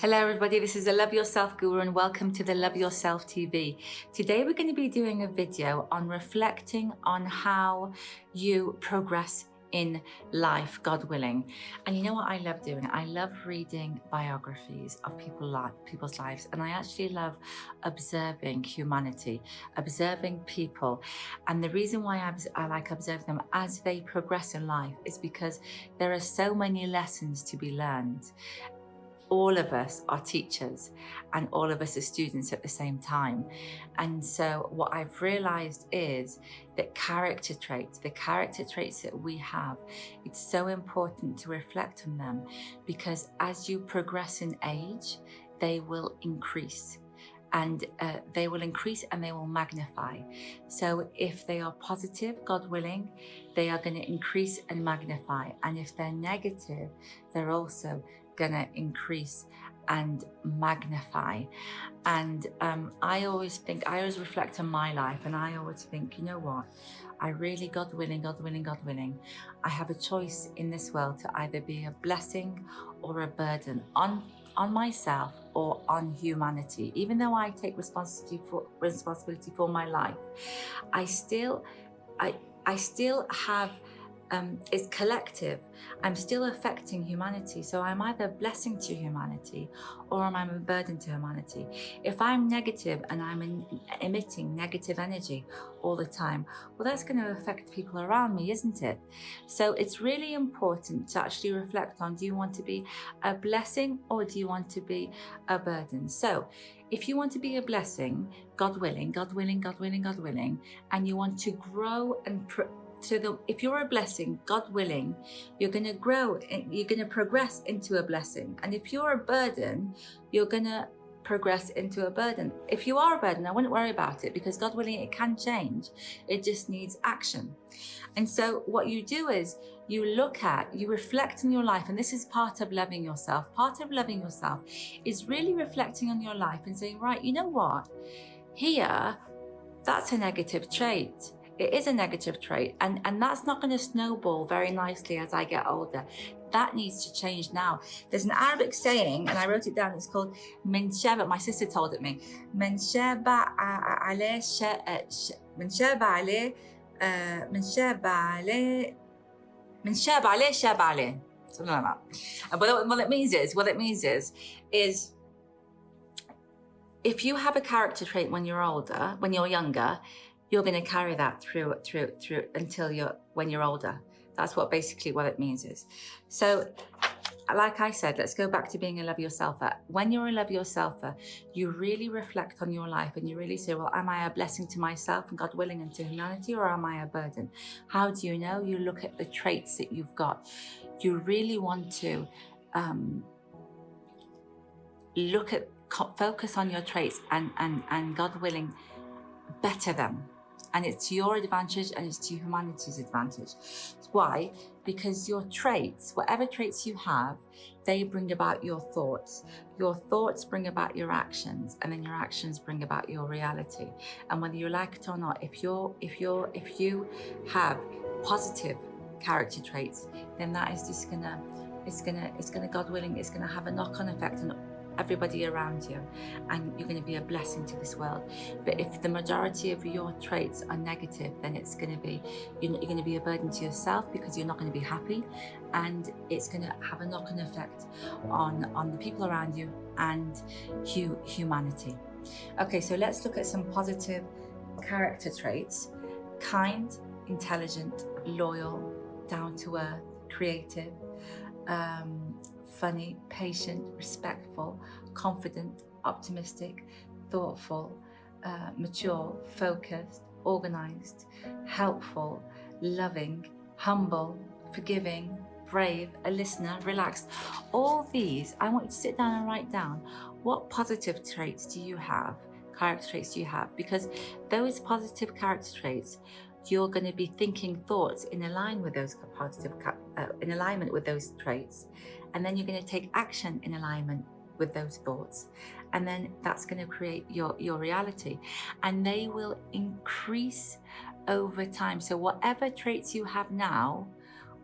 Hello everybody, this is the Love Yourself Guru and welcome to the Love Yourself TV. Today we're going to be doing a video on reflecting on how you progress in life, God willing. And you know what I love doing? I love reading biographies of people's lives, and I actually love observing humanity, observing people. And the reason why I like observing them as they progress in life is because there are so many lessons to be learned. All of us are teachers and all of us are students at the same time. And so what I've realized is that the character traits that we have, it's so important to reflect on them, because as you progress in age, they will increase. And they will increase and they will magnify. So if they are positive, God willing, they are going to increase and magnify. And if they're negative, they're also going to increase and magnify. And I always reflect on my life, and I always think, you know what? I really, God willing, I have a choice in this world to either be a blessing or a burden on myself or on humanity. Even though I take responsibility for my life, I still have it's collective. I'm still affecting humanity. So I'm either a blessing to humanity or I'm a burden to humanity. If I'm negative and I'm emitting negative energy all the time, well, that's going to affect people around me, isn't it? So it's really important to actually reflect on, do you want to be a blessing or do you want to be a burden? So if you want to be a blessing, God willing, and you want to grow and if you're a blessing, God willing, you're going to grow, you're going to progress into a blessing. And if you're a burden, you're going to progress into a burden. If you are a burden, I wouldn't worry about it, because God willing, it can change. It just needs action. And so what you do is you reflect on your life. And this is part of loving yourself. Part of loving yourself is really reflecting on your life and saying, right, you know what? Here, that's a negative trait. It is a negative trait, and that's not going to snowball very nicely as I get older. That needs to change now. There's an Arabic saying, and I wrote it down, it's called min shaba. My sister told it me. Min shaba عليه من شاب عليه من شاب عليه من شاب عليه شاب عليه, something like that. And what it means is if you have a character trait when you're younger, you're going to carry that through until when you're older. That's what it means is. So, like I said, let's go back to being a love yourselfer. When you're a love yourselfer, you really reflect on your life and you really say, well, am I a blessing to myself and God willing and to humanity, or am I a burden? How do you know? You look at the traits that you've got. You really want to focus on your traits and God willing, better them. And it's to your advantage and it's to humanity's advantage. Why? Because your traits, whatever traits you have, they bring about your thoughts. Your thoughts bring about your actions, and then your actions bring about your reality. And whether you like it or not, if you have positive character traits, then that is just it's gonna, God willing, it's gonna have a knock-on effect on everybody around you, and you're going to be a blessing to this world. But if the majority of your traits are negative, then it's going to be, you're going to be a burden to yourself because you're not going to be happy, and it's going to have a knock-on effect on the people around you and humanity. Okay, so let's look at some positive character traits: kind, intelligent, loyal, down to earth, creative, funny, patient, respectful, confident, optimistic, thoughtful, mature, focused, organized, helpful, loving, humble, forgiving, brave, a listener, relaxed. All these, I want you to sit down and write down, what positive traits do you have, character traits do you have? Because those positive character traits, you're going to be thinking thoughts in alignment with those traits, and then you're going to take action in alignment with those thoughts, and then that's going to create your reality, and they will increase over time. So whatever traits you have now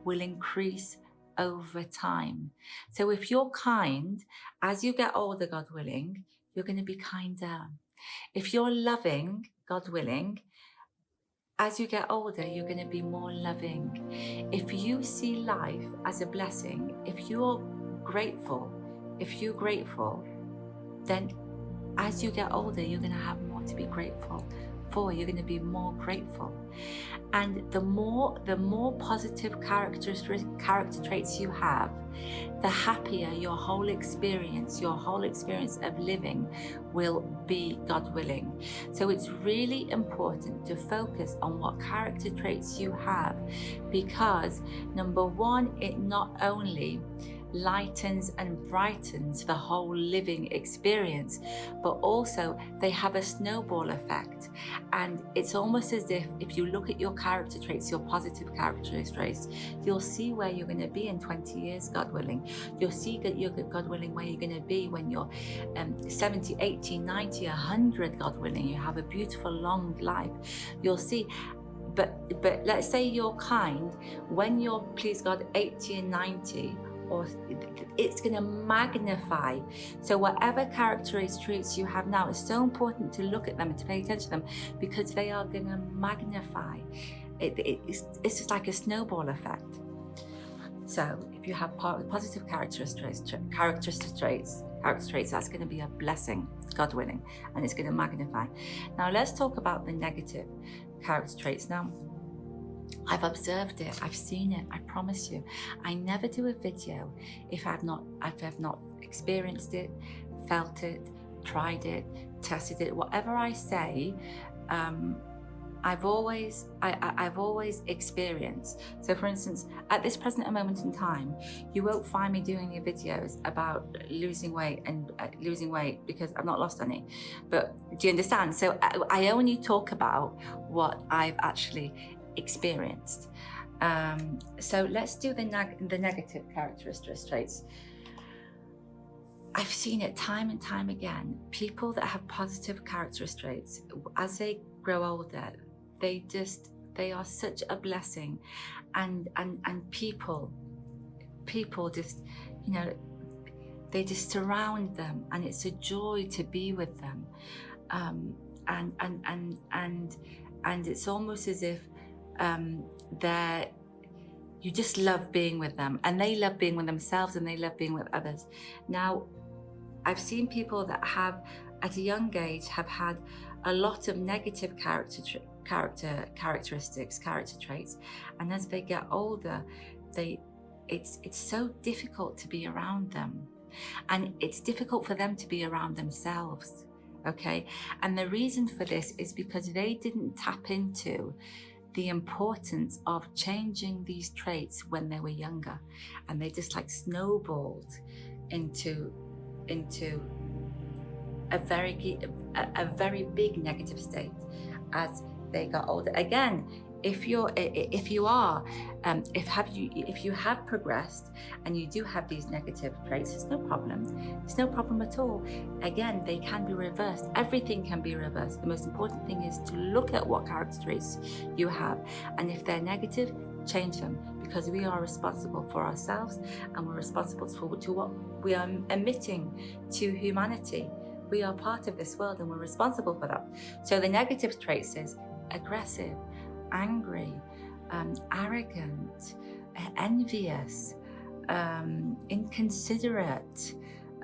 will increase over time. So if you're kind, as you get older, God willing, you're going to be kinder. If you're loving, God willing, as you get older, you're going to be more loving. If you see life as a blessing, if you're grateful, then as you get older, you're going to have more to be grateful for. You're going to be more grateful. And the more positive character traits you have, the happier your whole experience of living will be, God willing. So it's really important to focus on what character traits you have, because number one, it not only lightens and brightens the whole living experience, but also they have a snowball effect. And it's almost as if you look at your character traits, your positive character traits, you'll see where you're going to be in 20 years, God willing. You'll see, God willing, where you're going to be when you're 70, 80, 90, 100, God willing. You have a beautiful long life. You'll see. But let's say you're kind when you're, please God, 80 and 90, or it's going to magnify. So whatever characteristics you have now, it's so important to look at them and to pay attention to them, because they are going to magnify. It's just like a snowball effect. So if you have positive character traits, that's going to be a blessing, God willing, and it's going to magnify. Now let's talk about the negative character traits. Now, I've observed it, I've seen it, I promise you. I never do a video if I've not experienced it, felt it, tried it, tested it. Whatever I say, I've always experienced. So for instance, at this present moment in time, you won't find me doing any videos about losing weight because I've not lost any. But do you understand? So I only talk about what I've actually experienced. So let's do the negative characteristics traits. I've seen it time and time again. People that have positive characteristics, as they grow older, they are such a blessing, and people just, they just surround them, and it's a joy to be with them, and it's almost as if you just love being with them, and they love being with themselves, and they love being with others. Now, I've seen people that have, at a young age, have had a lot of negative character traits, and as they get older, it's so difficult to be around them, and it's difficult for them to be around themselves. Okay, and the reason for this is because they didn't tap into the importance of changing these traits when they were younger, and they just like snowballed into a very big negative state as they got older. Again, if you have progressed and you do have these negative traits, it's no problem at all. Again, they can be reversed. Everything can be reversed. The most important thing is to look at what character traits you have, and if they're negative, change them, because we are responsible for ourselves, and we're responsible to what we are emitting to humanity. We are part of this world, and we're responsible for that. So the negative traits is aggressive, angry, arrogant, envious, inconsiderate,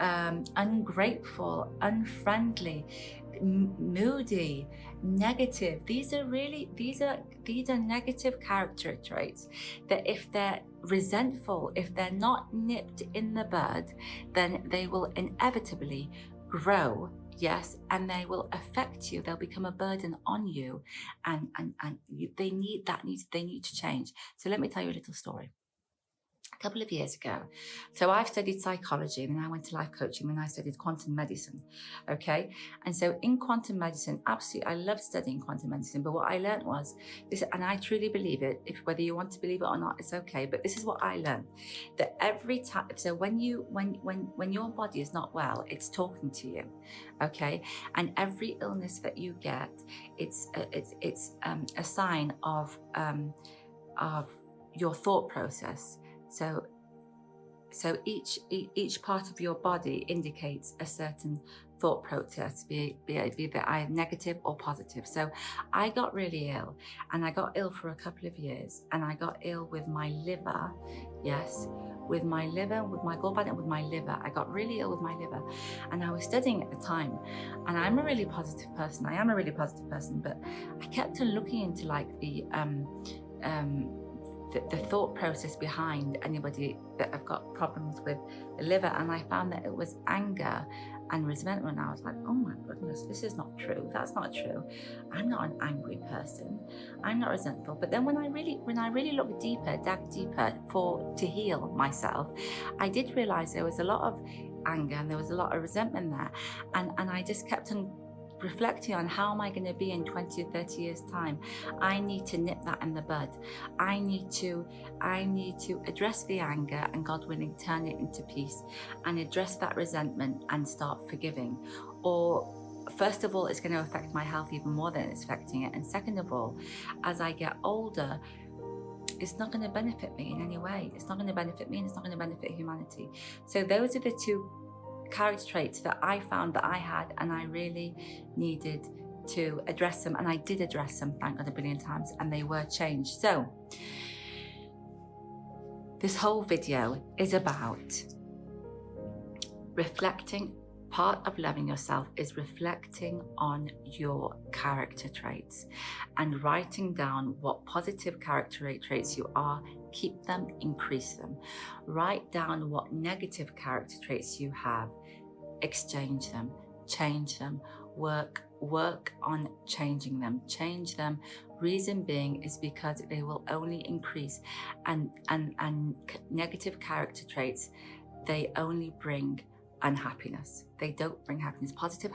ungrateful, unfriendly, moody, negative. These are negative character traits that, if they're resentful, if they're not nipped in the bud, then they will inevitably grow. Yes, and they will affect you. They'll become a burden on you, and they need to change. So let me tell you a little story. A couple of years ago, so I've studied psychology, and then I went to life coaching, and I studied quantum medicine. Okay, and so in quantum medicine, absolutely, I love studying quantum medicine. But what I learned was this, and I truly believe it. If whether you want to believe it or not, it's okay. But this is what I learned: that every time, so when your body is not well, it's talking to you. Okay, and every illness that you get, it's a sign of your thought process. So So each part of your body indicates a certain thought process, be it either negative or positive. So I got really ill, and I got ill for a couple of years, and I got ill with my liver. Yes, with my liver, with my gallbladder, and with my liver. I got really ill with my liver, and I was studying at the time, and I'm a really positive person. I am a really positive person, but I kept on looking into like the thought process behind anybody that have got problems with the liver, and I found that it was anger and resentment. I was like, oh my goodness, this is not true. That's not true. I'm not an angry person. I'm not resentful. But then when I really looked deeper, dug deeper to heal myself, I did realize there was a lot of anger and there was a lot of resentment there, and I just kept on reflecting on how am I going to be in 20 or 30 years time. I need to nip that in the bud. I need to address the anger, and God willing turn it into peace, and address that resentment and start forgiving. Or first of all, it's going to affect my health even more than it's affecting it, and second of all, as I get older, it's not going to benefit me in any way. It's not going to benefit me, and it's not going to benefit humanity. So those are the two character traits that I found that I had, and I really needed to address them, and I did address them, thank God, a billion times, and they were changed. So this whole video is about reflecting. Part of loving yourself is reflecting on your character traits and writing down what positive character traits you are. Keep them, increase them. Write down what negative character traits you have. Exchange them, change them, work on changing them. Change them. Reason being is because they will only increase, and negative character traits, they only bring unhappiness. They don't bring happiness. Positive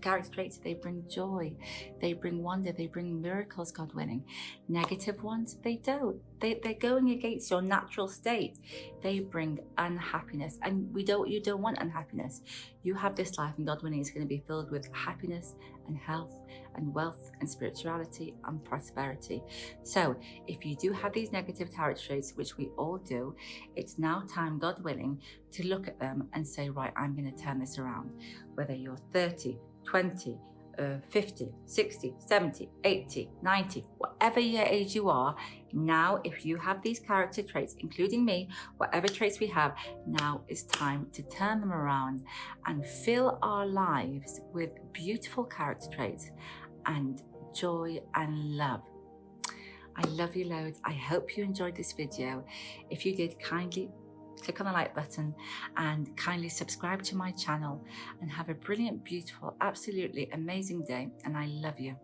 character traits, they bring joy, they bring wonder, they bring miracles, God willing. Negative ones, they don't. They're going against your natural state. They bring unhappiness, and you don't want unhappiness. You have this life, and God willing, is going to be filled with happiness and health and wealth and spirituality and prosperity. So if you do have these negative character traits, which we all do, it's now time, God willing, to look at them and say, right, I'm going to turn this around. Whether you're 30, 20, 50, 60, 70, 80, 90, whatever your age you are, now if you have these character traits, including me, whatever traits we have, now is time to turn them around and fill our lives with beautiful character traits and joy and love. I love you loads. I hope you enjoyed this video. If you did, kindly click on the like button and kindly subscribe to my channel, and have a brilliant, beautiful, absolutely amazing day, and I love you.